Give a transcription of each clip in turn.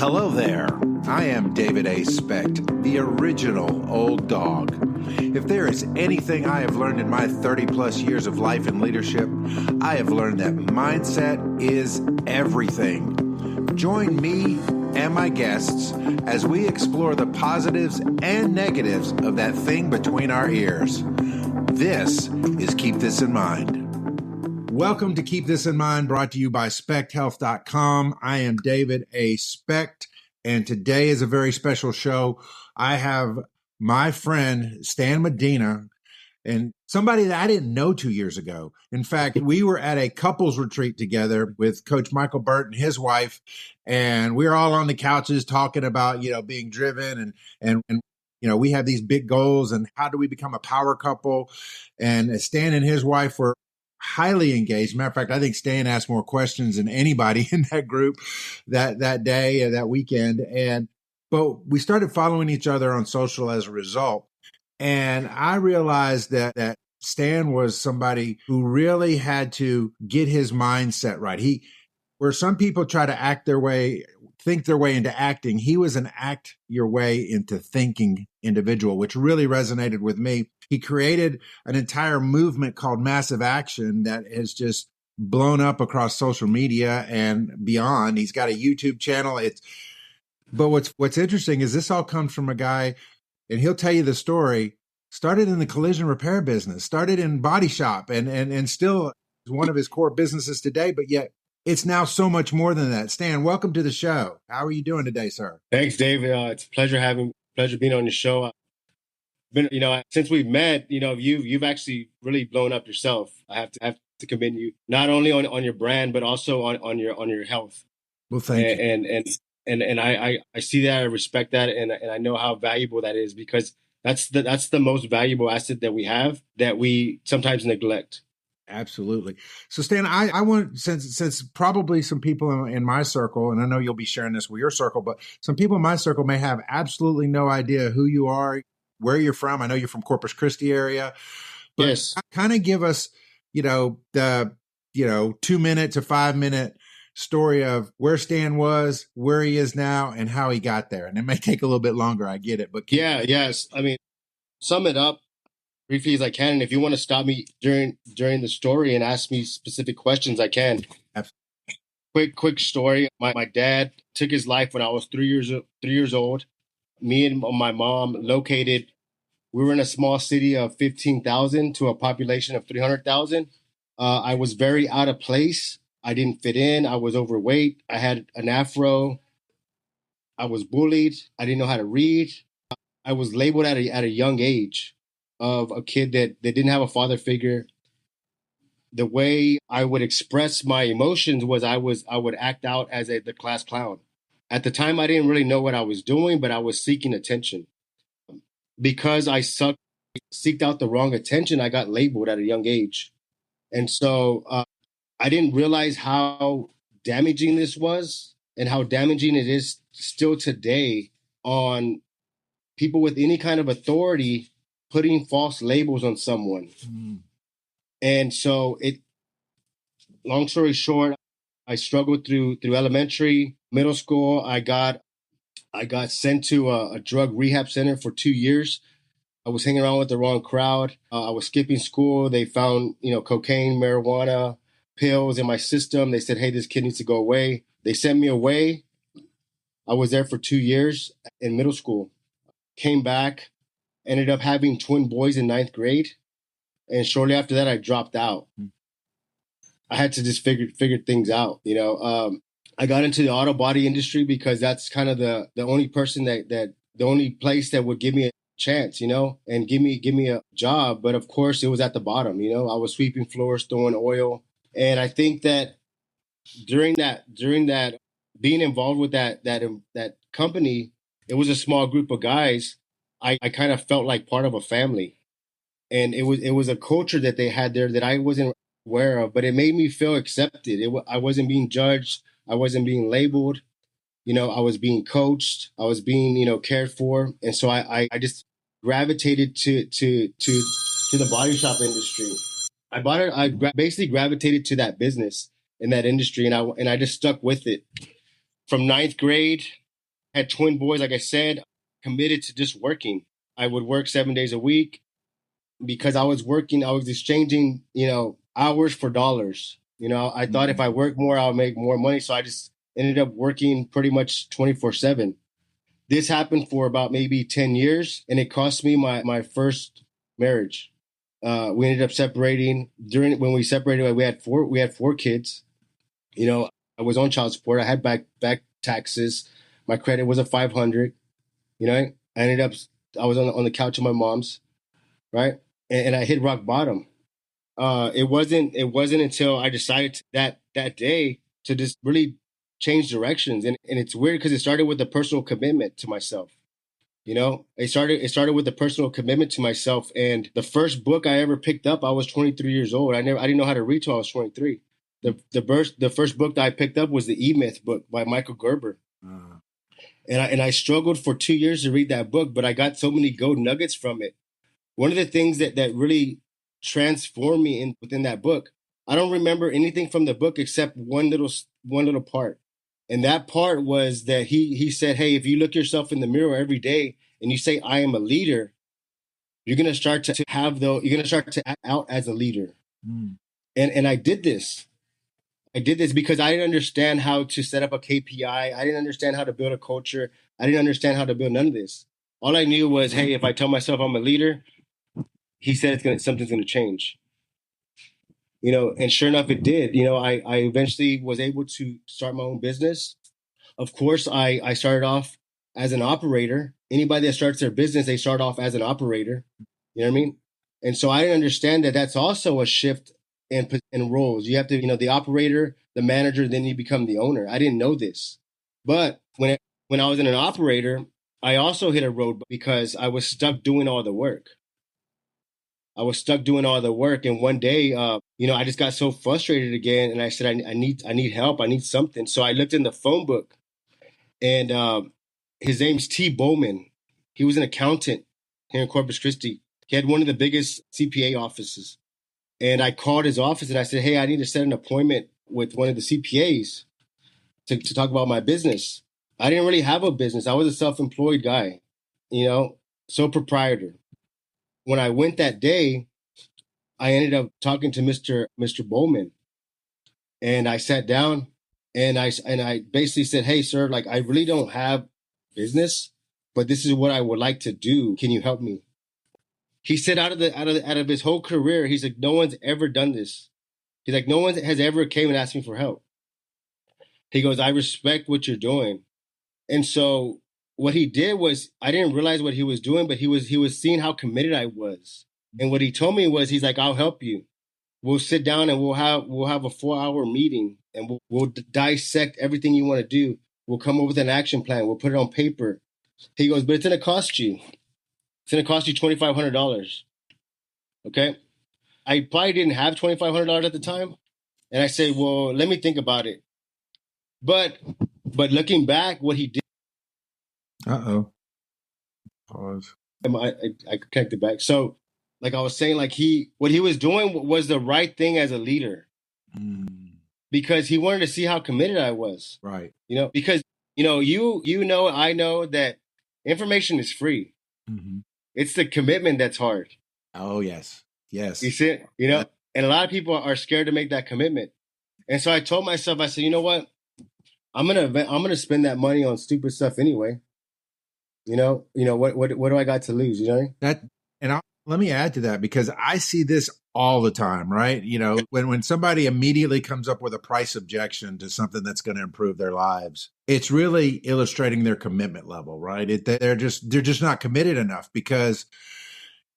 Hello there. I am David Specht, the original old dog. If there is anything I have learned in my 30 plus years of life and leadership, I have learned that mindset is everything. Join me and my guests as we explore the positives and negatives of that thing between our ears. This is Keep This in Mind. Welcome to Keep This in Mind, brought to you by SpechtHealth.com. I am David Specht, and today is a very special show. I have my friend Stan Medina, and somebody that I didn't know 2 years ago. In fact, we were at a couples retreat together with Coach Michael Burt and his wife, and we were all on the couches talking about, being driven and we have these big goals and how do we become a power couple. And Stan and his wife were highly engaged. Matter of fact, I think Stan asked more questions than anybody in that group that day, that weekend. But we started following each other on social as a result. And I realized that Stan was somebody who really had to get his mindset right. Where some people try to think their way into acting, he was an act your way into thinking individual, which really resonated with me. He created an entire movement called Massive Action that has just blown up across social media and beyond. He's got a YouTube channel. But what's interesting is this all comes from a guy, and he'll tell you the story, started in the collision repair business, started in body shop, and still is one of his core businesses today, but yet it's now so much more than that. Stan, welcome to the show. How are you doing today, sir? Thanks, David. It's a pleasure being on the show. Since we've met, you've actually really blown up yourself. I have to commend you, not only on your brand, but also on your health. Well, thank you. And I see that, I respect that, and I know how valuable that is, because that's the most valuable asset that we have that we sometimes neglect. Absolutely. So Stan, I want, since probably some people in my circle, and I know you'll be sharing this with your circle, but some people in my circle may have absolutely no idea who you are, where you're from. I know you're from Corpus Christi area, but yes, kind of give us, the 2 minute to 5 minute story of where Stan was, where he is now, and how he got there. And it may take a little bit longer. I get it, but yes. I mean, sum it up briefly as I can, and if you want to stop me during the story and ask me specific questions, I can. Absolutely. Quick story. My dad took his life when I was 3 years old. Me and my mom we were in a small city of 15,000 to a population of 300,000. I was very out of place. I didn't fit in. I was overweight. I had an afro. I was bullied. I didn't know how to read. I was labeled at a young age of a kid that didn't have a father figure. The way I would express my emotions was I would act out as the class clown. At the time, I didn't really know what I was doing, but I was seeking attention. Because I seeked out the wrong attention, I got labeled at a young age. And so I didn't realize how damaging this was and how damaging it is still today on people with any kind of authority putting false labels on someone. Mm. And so long story short, I struggled through elementary, middle school. I got sent to a drug rehab center for 2 years. I was hanging around with the wrong crowd. I was skipping school. They found, cocaine, marijuana, pills in my system. They said, hey, this kid needs to go away. They sent me away. I was there for 2 years in middle school. Came back, ended up having twin boys in 9th grade. And shortly after that, I dropped out. I had to just figure things out, I got into the auto body industry because that's kind of the only person the only place that would give me a chance, and give me a job. But of course, it was at the bottom. I was sweeping floors, throwing oil, and I think that during that being involved with that company, it was a small group of guys. I kind of felt like part of a family, and it was a culture that they had there that I wasn't aware of, but it made me feel accepted. I wasn't being judged. I wasn't being labeled. I was being coached. I was being, cared for. And so I just gravitated to the body shop industry. I basically gravitated to that business in that industry, and I just stuck with it from 9th grade had twin boys, like I said, committed to just working. I would work 7 days a week because I was working. I was exchanging, hours for dollars. I thought if I work more, I'll make more money. So I just ended up working pretty much 24/7. This happened for about maybe 10 years, and it cost me my first marriage. We ended up separating. When we separated, we had four kids. I was on child support. I had back taxes. My credit was a 500. I ended up I was on the couch of my mom's, right? And I hit rock bottom. It wasn't until I decided that day to just really change directions. And it's weird because it started with a personal commitment to myself. It started with a personal commitment to myself. And the first book I ever picked up, I was 23 years old. I didn't know how to read till I was 23. The first book that I picked up was the E-Myth book by Michael Gerber. And I struggled for 2 years to read that book, but I got so many gold nuggets from it. One of the things that really transformed me within that book, I don't remember anything from the book except one little part. And that part was that he said, hey, if you look yourself in the mirror every day and you say, I am a leader, you're going to start to you're going to start to act out as a leader. And I did this. I did this because I didn't understand how to set up a KPI. I didn't understand how to build a culture. I didn't understand how to build none of this. All I knew was, hey, if I tell myself I'm a leader, he said something's going to change. And sure enough, it did. I eventually was able to start my own business. Of course, I started off as an operator. Anybody that starts their business, they start off as an operator. You know what I mean? And so I didn't understand that that's also a shift in roles. You have to, the operator, the manager, then you become the owner. I didn't know this. But when I was an operator, I also hit a road because I was stuck doing all the work. And one day, I just got so frustrated again, and I said, I need help. I need something. So I looked in the phone book, and his name's T. Bowman. He was an accountant here in Corpus Christi. He had one of the biggest CPA offices. And I called his office and I said, hey, I need to set an appointment with one of the CPAs to talk about my business. I didn't really have a business. I was a self-employed guy, sole proprietor. When I went that day, I ended up talking to Mr. Bowman, and I sat down and I basically said, hey, sir, like, I really don't have business, but this is what I would like to do. Can you help me? He said out of his whole career, he's like, no one's ever done this. He's like, no one has ever came and asked me for help. He goes, I respect what you're doing. And so what he did was, I didn't realize what he was doing, but he was seeing how committed I was. And what he told me was, he's like, I'll help you. We'll sit down and we'll have a 4-hour meeting, and we'll dissect everything you want to do. We'll come up with an action plan. We'll put it on paper. He goes, but it's going to cost you. It's going to cost you $2,500. Okay. I probably didn't have $2,500 at the time. And I said, well, let me think about it. But looking back, what he did. Uh-oh. Pause. I connected back. So, like I was saying, like what he was doing was the right thing as a leader. Because he wanted to see how committed I was. Right. Because, I know that information is free. Mm-hmm. It's the commitment that's hard. Oh, yes. Yes. You see, and a lot of people are scared to make that commitment. And so I told myself, I said, you know what? I'm gonna spend that money on stupid stuff anyway. What do I got to lose? Let me add to that, because I see this all the time, right? When somebody immediately comes up with a price objection to something that's going to improve their lives, it's really illustrating their commitment level, right? They're just not committed enough, because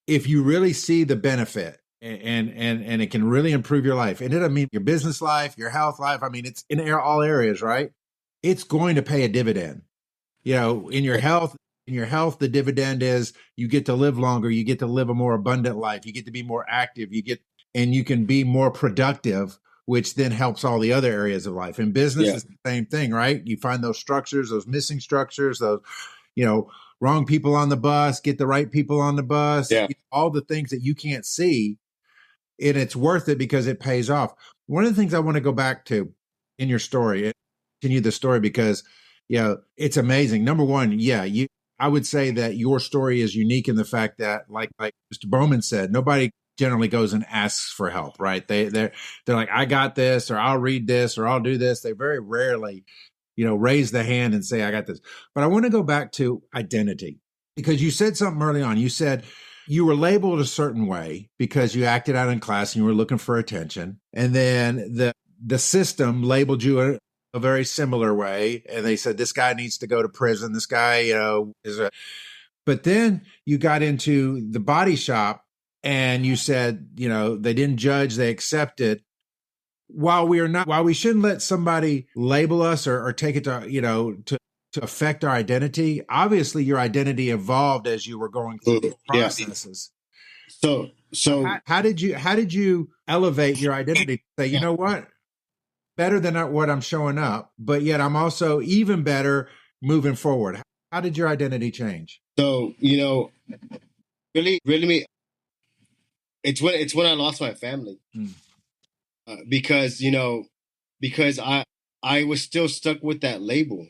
if you really see the benefit and it can really improve your life, and it doesn't mean your business life, your health life. I mean, it's in all areas, right? It's going to pay a dividend. In your health, the dividend is you get to live longer. You get to live a more abundant life. You get to be more active. And you can be more productive, which then helps all the other areas of life. In business, It's the same thing, right? You find those structures, those missing structures, those, wrong people on the bus, get the right people on the bus, all the things that you can't see. And it's worth it because it pays off. One of the things I want to go back to in your story, continue the story, because It's amazing. Number one, I would say that your story is unique in the fact that, like Mr. Bowman said, nobody generally goes and asks for help, right? They're like, I got this, or I'll read this, or I'll do this. They very rarely, raise the hand and say, I got this. But I want to go back to identity, because you said something early on. You said you were labeled a certain way because you acted out in class and you were looking for attention. And then the system labeled you a very similar way. And they said, this guy needs to go to prison. This guy, but then you got into the body shop and you said, they didn't judge, they accepted. While we shouldn't let somebody label us or take it to affect our identity, obviously your identity evolved as you were going through the processes. So how did you elevate your identity? Say, you know what? Better than what I'm showing up, but yet I'm also even better moving forward. How did your identity change? So, really, it's when I lost my family. Because I was still stuck with that label.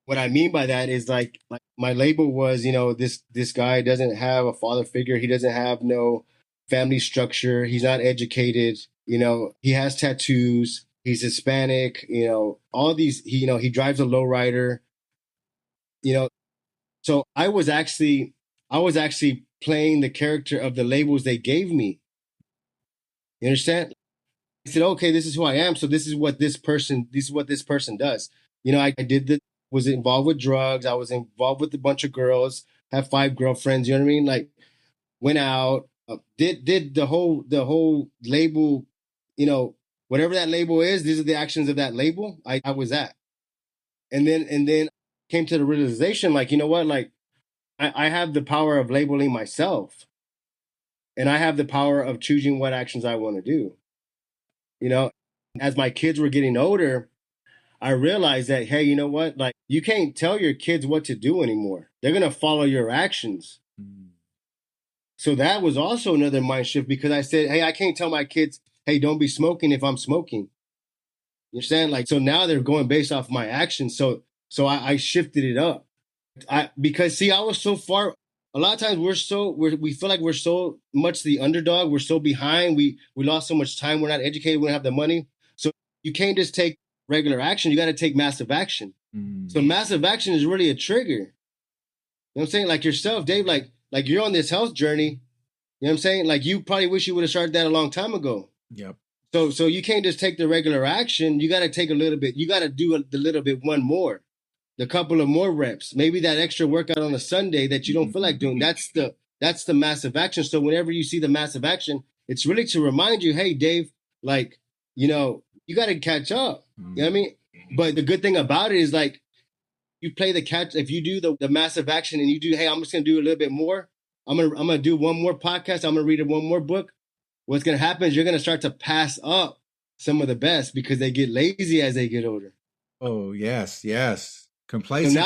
What I mean by that is like my label was, this guy doesn't have a father figure. He doesn't have no family structure. He's not educated. He has tattoos. He's Hispanic. All these. He drives a lowrider. So I was actually playing the character of the labels they gave me. You understand? I said, okay, this is who I am. So this is what this person does. I was involved with drugs. I was involved with a bunch of girls, have 5 girlfriends. You know what I mean? Like, went out, did the whole label, whatever that label is, these are the actions of that label. I was at. And then came to the realization, like, you know what? Like, I have the power of labeling myself. And I have the power of choosing what actions I want to do. As my kids were getting older, I realized that, hey, you know what? Like, you can't tell your kids what to do anymore. They're going to follow your actions. So that was also another mind shift, because I said, hey, I can't tell my kids, hey, don't be smoking if I'm smoking. You understand? Like, so now they're going based off my actions. So I shifted it up. Because I was so far. A lot of times we feel like we're so much the underdog. We're so behind. We lost so much time. We're not educated. We don't have the money. So you can't just take regular action. You got to take massive action. So massive action is really a trigger. You know what I'm saying? Like yourself, Dave, like you're on this health journey. You know what I'm saying? Like, you probably wish you would have started that a long time ago. Yep. So you can't just take the regular action. You got to take a little bit. You got to do the little bit, one more. The couple of more reps, maybe that extra workout on a Sunday that you don't feel like doing. That's the massive action. So whenever you see the massive action, it's really to remind you, hey, Dave, like, you got to catch up. You know what I mean? But the good thing about it is, like, you play the catch. If you do the massive action and you do, hey, I'm just going to do a little bit more. I'm going to do one more podcast. I'm going to read one more book. What's going to happen is you're going to start to pass up some of the best, because they get lazy as they get older. Oh, yes. Complacent. So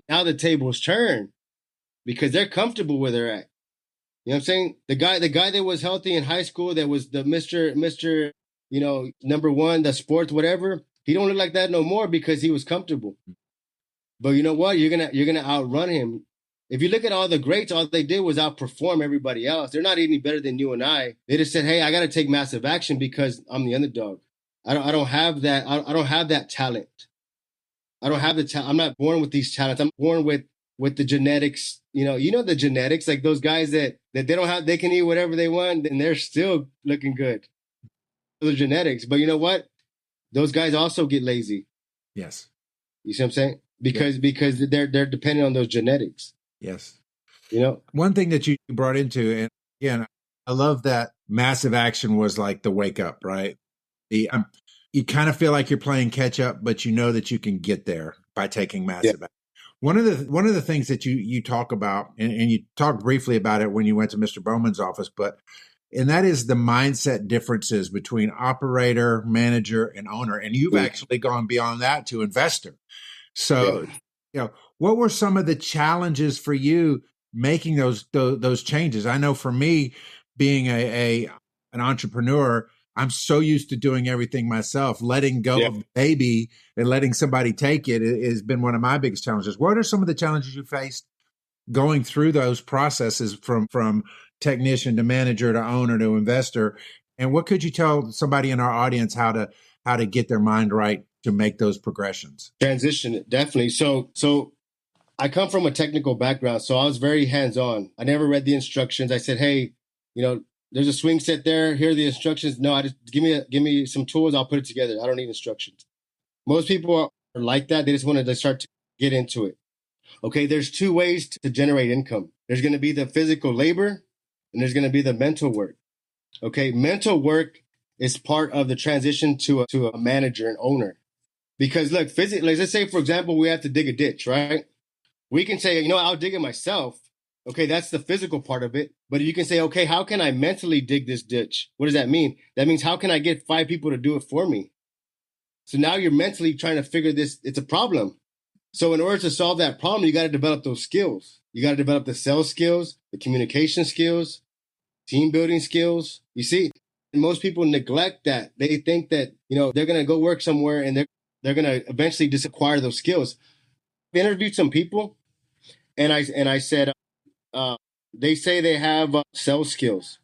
now the tables turn, because they're comfortable where they're at. You know what I'm saying? The guy that was healthy in high school, that was the Mr. Number one, the sports, whatever, he don't look like that no more, because he was comfortable. But you know what? You're gonna outrun him. If you look at all the greats, all they did was outperform everybody else. They're not any better than you and I. They just said, hey, I got to take massive action because I'm the underdog. I don't have that. I don't have that talent. I don't have the talent. I'm not born with these talents. I'm born with the genetics. The genetics, like those guys that they don't have, they can eat whatever they want and they're still looking good. The genetics. But you know what? Those guys also get lazy. Yes. You see what I'm saying? Because they're dependent on those genetics. Yes. One thing that you brought into, and again, I love that massive action was like the wake up, right? You kind of feel like you're playing catch up, but you know that you can get there by taking massive action. One of the things that you talk about, and you talked briefly about it when you went to Mr. Bowman's office, and that is the mindset differences between operator, manager, and owner. And you've actually gone beyond that to investor. So, what were some of the challenges for you making those changes? I know for me, being an entrepreneur, I'm so used to doing everything myself. Letting go Yeah. of the baby and letting somebody take it has been one of my biggest challenges. What are some of the challenges you faced going through those processes from technician to manager to owner to investor? And what could you tell somebody in our audience how to get their mind right to make those progressions? Transition, definitely. So I come from a technical background, so I was very hands-on. I never read the instructions. I said, hey, there's a swing set there. Here are the instructions. No, I just give me some tools. I'll put it together. I don't need instructions. Most people are like that. They just want to start to get into it. Okay, there's two ways to generate income. There's going to be the physical labor, and there's going to be the mental work. Okay, mental work is part of the transition to a manager and owner. Because look, physically, let's say, for example, we have to dig a ditch, right? We can say, I'll dig it myself. Okay, that's the physical part of it. But you can say, okay, how can I mentally dig this ditch? What does that mean? That means how can I get 5 people to do it for me? So now you're mentally trying to figure this. It's a problem. So in order to solve that problem, you got to develop those skills. You got to develop the sales skills, the communication skills, team building skills. You see, and most people neglect that. They think that, they're going to go work somewhere and they're going to eventually just acquire those skills. I interviewed some people and I said, they say they have sales skills.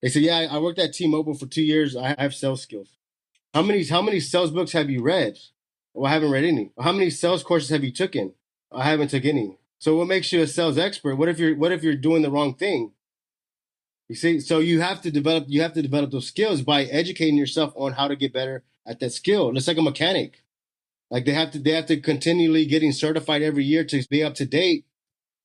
They said, yeah, I worked at T-Mobile for 2 years. I have sales skills. How many sales books have you read? Well, I haven't read any. How many sales courses have you taken? I haven't took any. So what makes you a sales expert? What if you're doing the wrong thing? You see, so you have to develop those skills by educating yourself on how to get better at that skill. It's like a mechanic. Like they have to continually getting certified every year to be up to date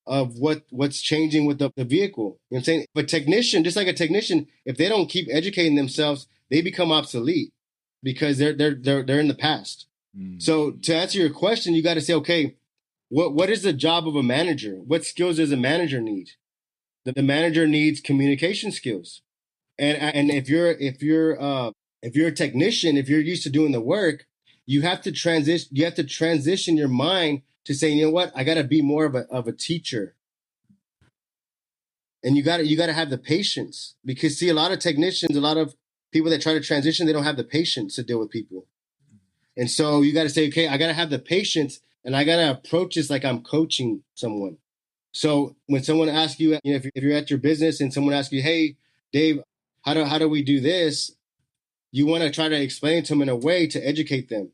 of what's changing with the vehicle. You know what I'm saying? But technician, just like a technician, if they don't keep educating themselves, they become obsolete because they're in the past. So to answer your question, you got to say, okay, what is the job of a manager? What skills does a manager need? The manager needs communication skills. And if you're a technician, if you're used to doing the work, you have to transition your mind to saying, you know what, I got to be more of a teacher. And you got to have the patience, because see, a lot of technicians, a lot of people that try to transition, they don't have the patience to deal with people. And so you got to say, okay, I got to have the patience, and I got to approach this like I'm coaching someone. So when someone asks you, if you're at your business and someone asks you, hey, Dave, how do we do this? You want to try to explain to them in a way to educate them.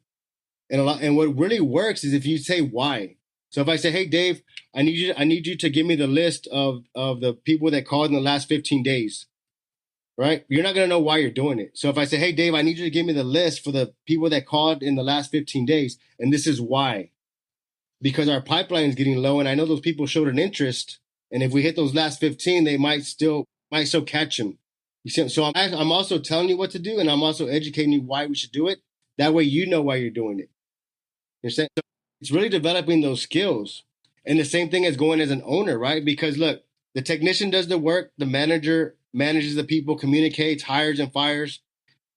And what really works is if you say why. So if I say, hey, Dave, I need you to give me the list of the people that called in the last 15 days. Right? You're not going to know why you're doing it. So if I say, hey, Dave, I need you to give me the list for the people that called in the last 15 days, and this is why. Because our pipeline is getting low, and I know those people showed an interest, and if we hit those last 15, they might still catch them. You see? So I'm also telling you what to do, and I'm also educating you why we should do it. That way you know why you're doing it. You understand? So it's really developing those skills. And the same thing as going as an owner, right? Because look, the technician does the work, the manager manages the people, communicates, hires and fires.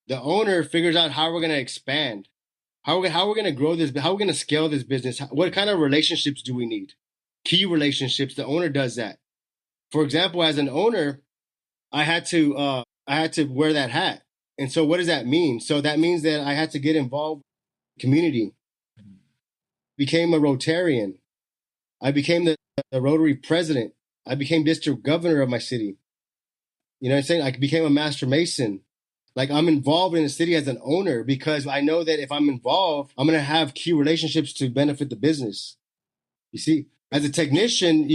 The owner figures out how we're going to expand, how we're going to grow this, how we're going to scale this business. What kind of relationships do we need? Key relationships. The owner does that. For example, as an owner, I had to wear that hat. And so what does that mean? So that means that I had to get involved in the community. Became a Rotarian. I became the Rotary president. I became district governor of my city. You know what I'm saying? I became a master mason. Like, I'm involved in the city as an owner because I know that if I'm involved, I'm going to have key relationships to benefit the business. You see, as a technician,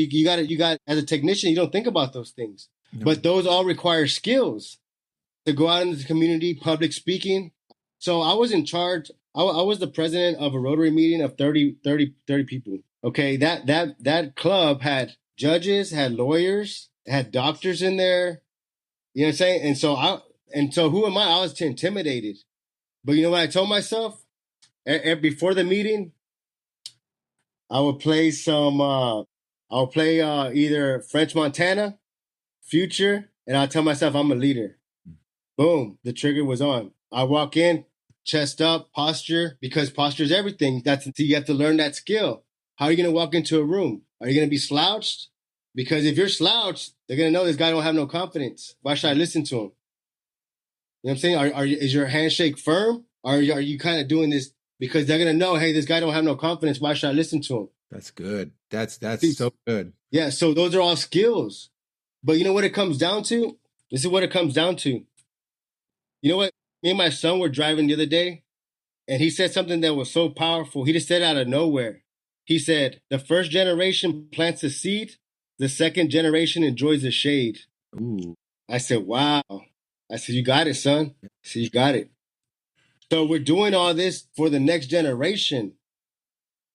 as a technician, you don't think about those things, no. But those all require skills to go out into the community, public speaking. So I was in charge. I was the president of a Rotary meeting of 30 people. Okay. That club had judges, had lawyers, had doctors in there. You know what I'm saying? And so who am I? I was intimidated. But you know what I told myself? Before the meeting, I would play either French Montana, Future, and I'll tell myself I'm a leader. Boom, the trigger was on. I walk in, chest up, posture, because posture is everything. You have to learn that skill. How are you going to walk into a room? Are you going to be slouched? Because if you're slouched, they're going to know this guy don't have no confidence. Why should I listen to him? You know what I'm saying? Is your handshake firm? Or are you kind of doing this because they're gonna know, hey, this guy don't have no confidence. Why should I listen to him? That's good. That's See, so good. yeah, so those are all skills. But you know what it comes down to? This is what it comes down to. You know what? Me and my son were driving the other day, and he said something that was so powerful. He just said out of nowhere. He said, the first generation plants the seed, the second generation enjoys the shade. Ooh. I said, wow. I said, you got it, son. I said, you got it. So we're doing all this for the next generation.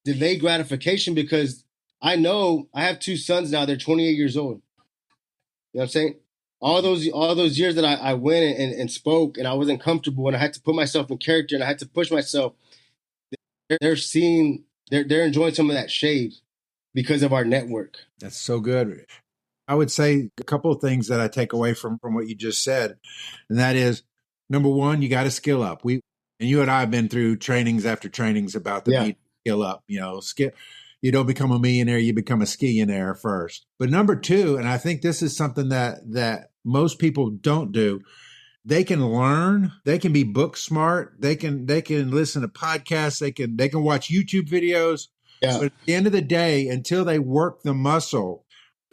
Delayed gratification, because I know I have two sons now. They're 28 years old. You know what I'm saying? All those years that I went and spoke and I wasn't comfortable and I had to put myself in character and I had to push myself. They're seeing they're enjoying some of that shade because of our network. That's so good. I would say a couple of things that I take away from what you just said, and that is, number one, you got to skill up. And you and I have been through trainings after trainings about the need to skill up. Skill. You don't become a millionaire, you become a skillionaire first. But number two, and I think this is something that most people don't do, they can learn, they can be book smart, they can listen to podcasts, they can watch YouTube videos. Yeah. But at the end of the day, until they work the muscle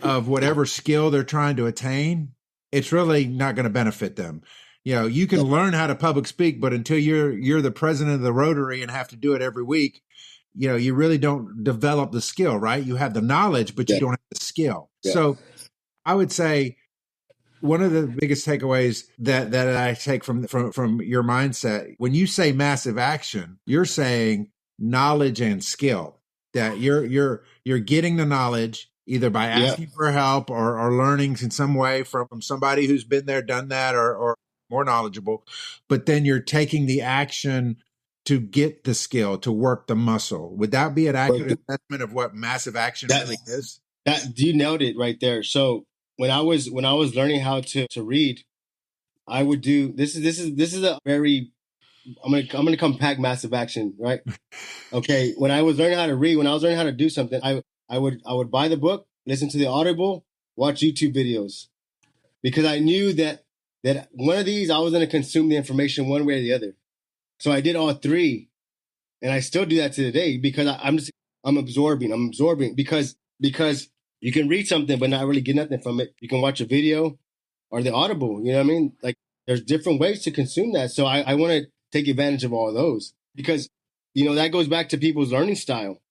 of whatever skill they're trying to attain, it's really not going to benefit them. You can learn how to public speak, but until you're the president of the Rotary and have to do it every week, you really don't develop the skill, right? You have the knowledge, but you don't have the skill. Yeah. So I would say one of the biggest takeaways that I take from your mindset, when you say massive action, you're saying knowledge and skill, that you're getting the knowledge either by asking for help or learning in some way from somebody who's been there, done that, or more knowledgeable, but then you're taking the action to get the skill, to work the muscle. Would that be an accurate assessment of what massive action really is? That you nailed it right there. So when I was learning how to read, I would do this is a very I'm gonna compact massive action, right? Okay. When I was learning how to read, when I was learning how to do something, I would buy the book, listen to the Audible, watch YouTube videos, because I knew that one of these I was gonna consume the information one way or the other. So I did all three, and I still do that to today because I'm absorbing because you can read something but not really get nothing from it. You can watch a video or the Audible. You know what I mean? Like, there's different ways to consume that. So I want to take advantage of all of those because that goes back to people's learning style.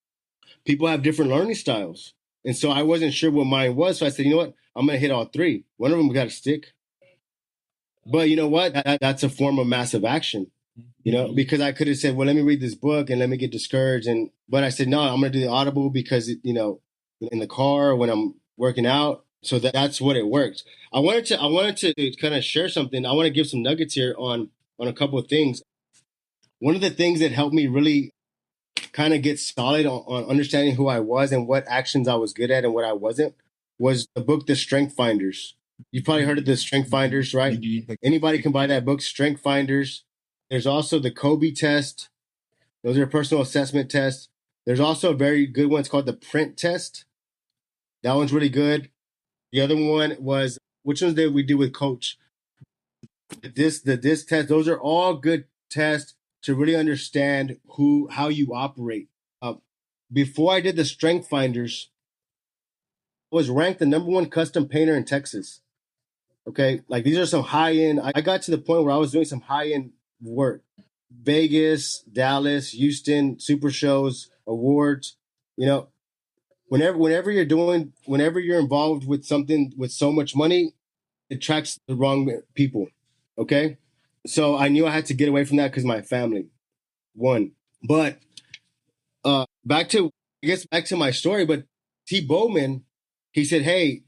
People have different learning styles, and so I wasn't sure what mine was. So I said, you know what? I'm gonna hit all three. One of them got to stick. But you know what? That's a form of massive action. Because I could have said, well, let me read this book and let me get discouraged. But I said, no, I'm going to do the Audible because, in the car when I'm working out. So that's what it worked. I wanted to kind of share something. I want to give some nuggets here on a couple of things. One of the things that helped me really kind of get solid on understanding who I was and what actions I was good at and what I wasn't was the book, The Strength Finders. You've probably heard of the Strength Finders, right? Anybody can buy that book, Strength Finders. There's also the Kobe test. Those are personal assessment tests. There's also a very good one. It's called the Print test. That one's really good. The other one was, which ones did we do with Coach? The DISC test. Those are all good tests to really understand how you operate. Before I did the Strength Finders, I was ranked the number one custom painter in Texas. Okay, like these are some high end. I got to the point where I was doing some high end work. Vegas, Dallas, Houston, super shows, awards. Whenever you're involved with something with so much money, it attracts the wrong people. Okay, so I knew I had to get away from that because my family. One, but back to my story. But T. Bowman, he said, "Hey,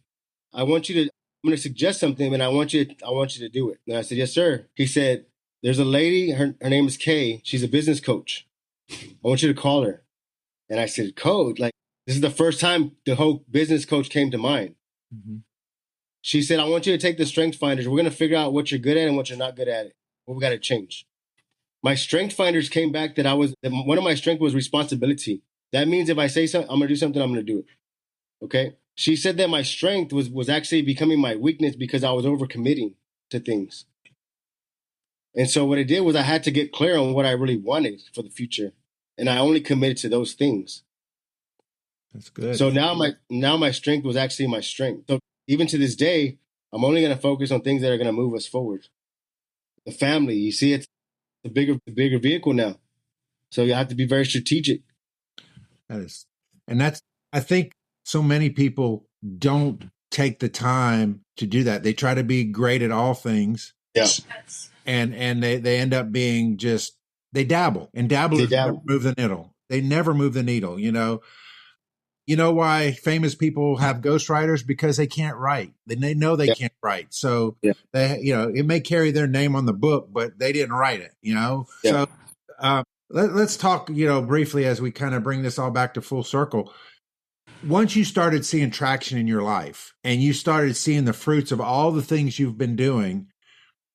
I'm going to suggest something, and I want you to do it." And I said, "Yes, sir." He said, "There's a lady, her name is Kay. She's a business coach. I want you to call her." And I said, "Coach, like, this is the first time the whole business coach came to mind." Mm-hmm. She said, "I want you to take the Strength Finders. We're going to figure out what you're good at and what you're not good at. What we got to change." My Strength Finders came back that one of my strengths was responsibility. That means if I say something, I'm going to do something, I'm going to do it. Okay. She said that my strength was actually becoming my weakness because I was overcommitting to things. And so what I did was I had to get clear on what I really wanted for the future. And I only committed to those things. That's good. So now my strength was actually my strength. So even to this day, I'm only going to focus on things that are going to move us forward. The family, you see, it's the bigger vehicle now. So you have to be very strategic. I think so many people don't take the time to do that. They try to be great at all things. Yeah. And they end up being they dabble, and dabblers never move the needle. They never move the needle, you know. You know why famous people have ghostwriters? Because they can't write. They know they can't write. So they, it may carry their name on the book, but they didn't write it, you know? Yeah. So let's talk, briefly as we kind of bring this all back to full circle. Once you started seeing traction in your life and you started seeing the fruits of all the things you've been doing,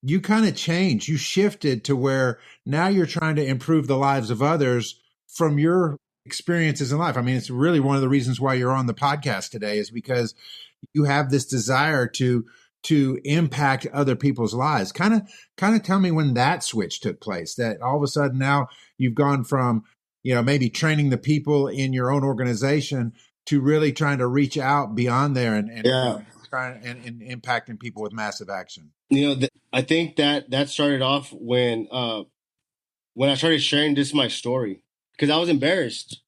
you kind of changed. You shifted to where now you're trying to improve the lives of others from your experiences in life. I mean, it's really one of the reasons why you're on the podcast today, is because you have this desire to impact other people's lives. Kind of tell me when that switch took place, that all of a sudden now you've gone from, maybe training the people in your own organization to really trying to reach out beyond there and impacting people with massive action. I think that started off when I started sharing my story, because I was embarrassed.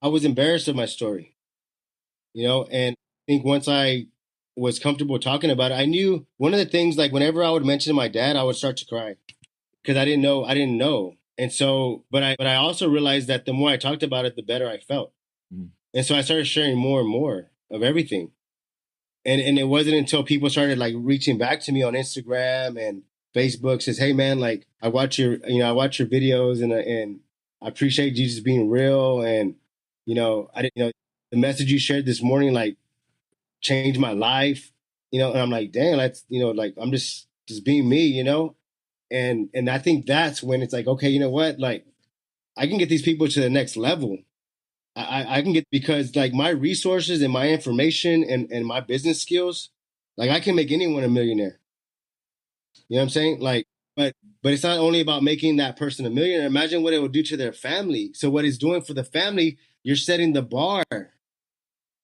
I was embarrassed of my story, and I think once I was comfortable talking about it, I knew one of the things, like whenever I would mention my dad, I would start to cry because I didn't know. And so, but I also realized that the more I talked about it, the better I felt. Mm. And so I started sharing more and more of everything. And it wasn't until people started like reaching back to me on Instagram and Facebook, says, "Hey man, like I watch your videos and I appreciate you just being real. And, the message you shared this morning, like changed my life, and I'm like, dang, that's, like I'm just being me, and I think that's when it's like, okay, you know what? Like I can get these people to the next level. I can get, because like my resources and my information and my business skills, like I can make anyone a millionaire. You know what I'm saying? Like, but it's not only about making that person a millionaire. Imagine what it would do to their family. So what it's doing for the family, you're setting the bar.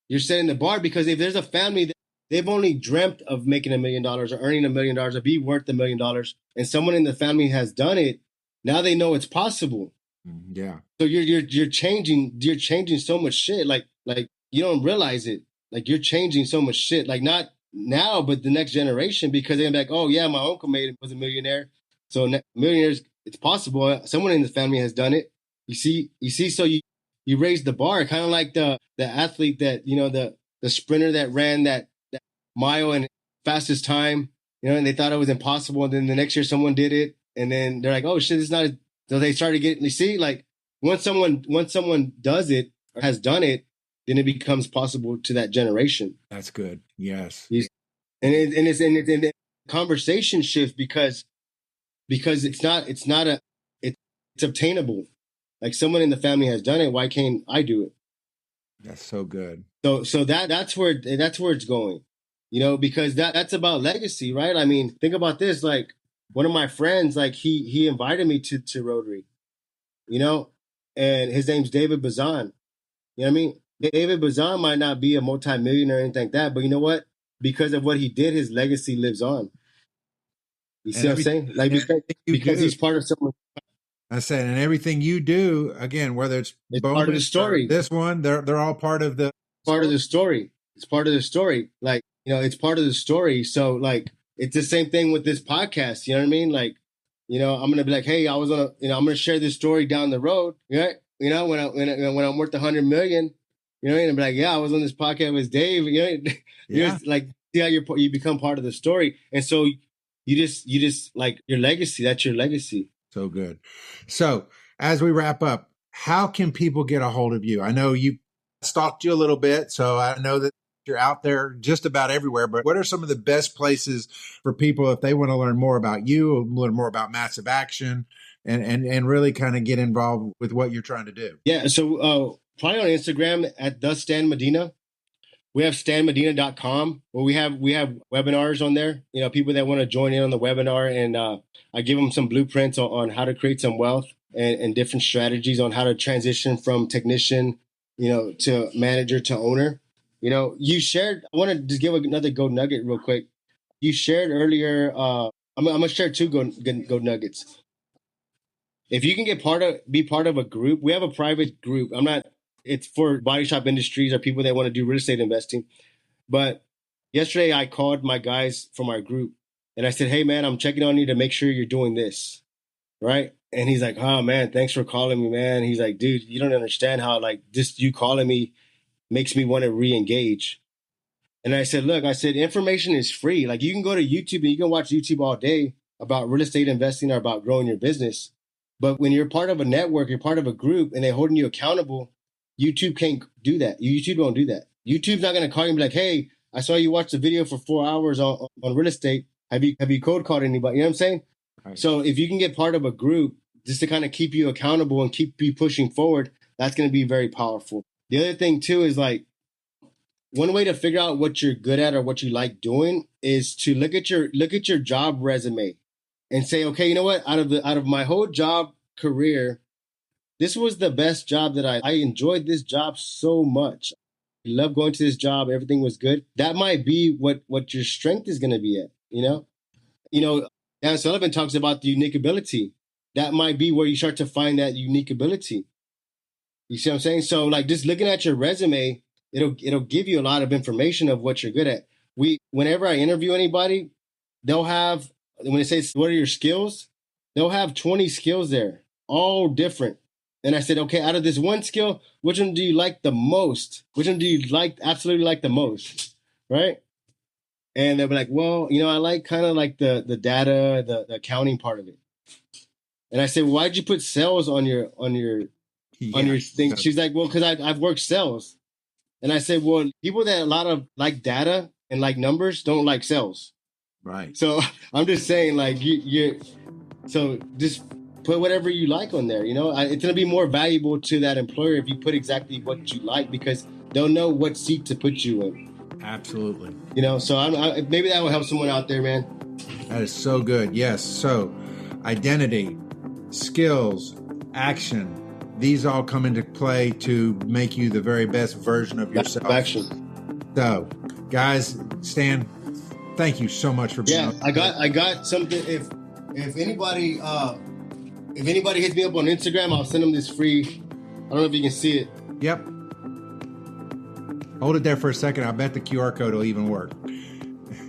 You're setting the bar, because if there's a family that they've only dreamt of making $1 million or earning $1 million or be worth $1 million, and someone in the family has done it, now they know it's possible. Yeah. So you're changing so much shit. Like you don't realize it. Like you're changing so much shit. Like not now, but the next generation, because they're like, oh yeah, my uncle was a millionaire. So millionaires, it's possible. Someone in the family has done it. You see. So you raise the bar, kind of like the athlete that, the sprinter that ran that mile in fastest time, and they thought it was impossible. And then the next year someone did it, and then they're like, oh shit, it's not. So they started getting, you see, like once someone does it or has done it, then it becomes possible to that generation. That's good. Yes. And the conversation shifts because it's obtainable. Like someone in the family has done it. Why can't I do it? That's so good. So that's where it's going, because that's about legacy, right? I mean, think about this. Like one of my friends, like he invited me to Rotary, and his name's David Bazan. You know what I mean? David Bazan might not be a multimillionaire or anything like that, but you know what? Because of what he did, his legacy lives on. You see what I'm saying? Like because he's part of someone. I said, and everything you do, again, whether it's part of the story, this one, they're all part of the story. It's part of the story. Like, it's part of the story. So like, it's the same thing with this podcast. You know what I mean? Like, I'm going to be like, hey, I was I'm going to share this story down the road. Right? When I'm worth 100 million, and be like, yeah, I was on this podcast with Dave. You're just like, see how you become part of the story. And so you just like your legacy. That's your legacy. So good. So as we wrap up, how can people get a hold of you? I know you stalked you a little bit, so I know that you're out there just about everywhere, but what are some of the best places for people if they want to learn more about you, learn more about Massive Action, and really kind of get involved with what you're trying to do? Yeah. So probably on Instagram at The Stan Medina. We have stanmedina.com where we have webinars on there. You know, people that want to join in on the webinar, and I give them some blueprints on how to create some wealth and different strategies on how to transition from technician, you know, to manager to owner. You know, you shared. I want to just give another gold nugget real quick. You shared earlier. I'm gonna share two gold nuggets. If you can be part of a group, we have a private group. It's for body shop industries or people that want to do real estate investing. But yesterday I called my guys from our group and I said, hey man, I'm checking on you to make sure you're doing this. Right. And he's like, oh man, thanks for calling me, man. He's like, dude, you don't understand how like just you calling me makes me want to re-engage. And I said, look, information is free. Like you can go to YouTube and you can watch YouTube all day about real estate investing or about growing your business. But when you're part of a network, you're part of a group and they're holding you accountable, YouTube can't do that. YouTube don't do that. YouTube's not going to call you and be like, hey, I saw you watch the video for 4 hours on real estate. Have you cold called anybody? You know what I'm saying? Right. So if you can get part of a group just to kind of keep you accountable and keep you pushing forward, that's going to be very powerful. The other thing too is like one way to figure out what you're good at or what you like doing is to look at your job resume and say, okay, you know what? Out of my whole job career, this was the best job that I enjoyed this job so much. I love going to this job. Everything was good. That might be what your strength is going to be at, you know, Dan Sullivan talks about the unique ability. That might be where you start to find that unique ability. You see what I'm saying? So like just looking at your resume, it'll give you a lot of information of what you're good at. Whenever I interview anybody, they'll have, when it says, what are your skills? They'll have 20 skills there, all different. And I said, okay, out of this one skill, which one do you like the most? Which one do you absolutely like the most? Right? And they'll be like, well, you know, I like kind of like the data, the accounting part of it. And I said, well, why'd you put sales on your thing? She's like, well, because I've worked sales. And I said, well, people that a lot of like data and like numbers don't like sales. Right. So I'm just saying, like, so just put whatever you like on there. You know, it's going to be more valuable to that employer if you put exactly what you like, because they'll know what seat to put you in. Absolutely. You know, so maybe that will help someone out there, man. That is so good. Yes. So identity, skills, action, these all come into play to make you the very best version of yourself. Action. So, guys, Stan, thank you so much for being on. I got something. If anybody hits me up on Instagram, I'll send them this free. I don't know if you can see it. Yep. Hold it there for a second. I bet the QR code will even work.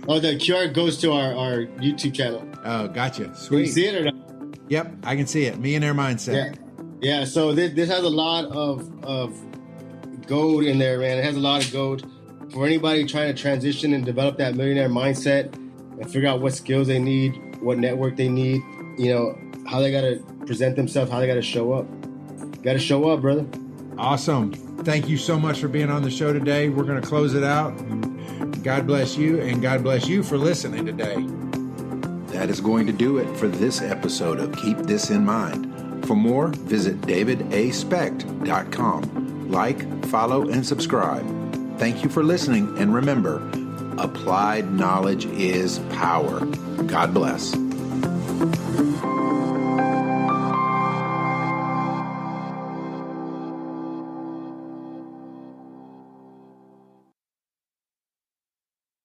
Oh, the QR goes to our YouTube channel. Oh, gotcha. Sweet. Can you see it or not? Yep, I can see it. Millionaire Mindset. Yeah. So this has a lot of gold in there, man. It has a lot of gold for anybody trying to transition and develop that millionaire mindset and figure out what skills they need, what network they need, you know, how they got to present themselves, how they got to show up. Got to show up, brother. Awesome. Thank you so much for being on the show today. We're going to close it out. God bless you, and God bless you for listening today. That is going to do it for this episode of Keep This in Mind. For more, visit davidaspecht.com. Like, follow, and subscribe. Thank you for listening, and remember, applied knowledge is power. God bless.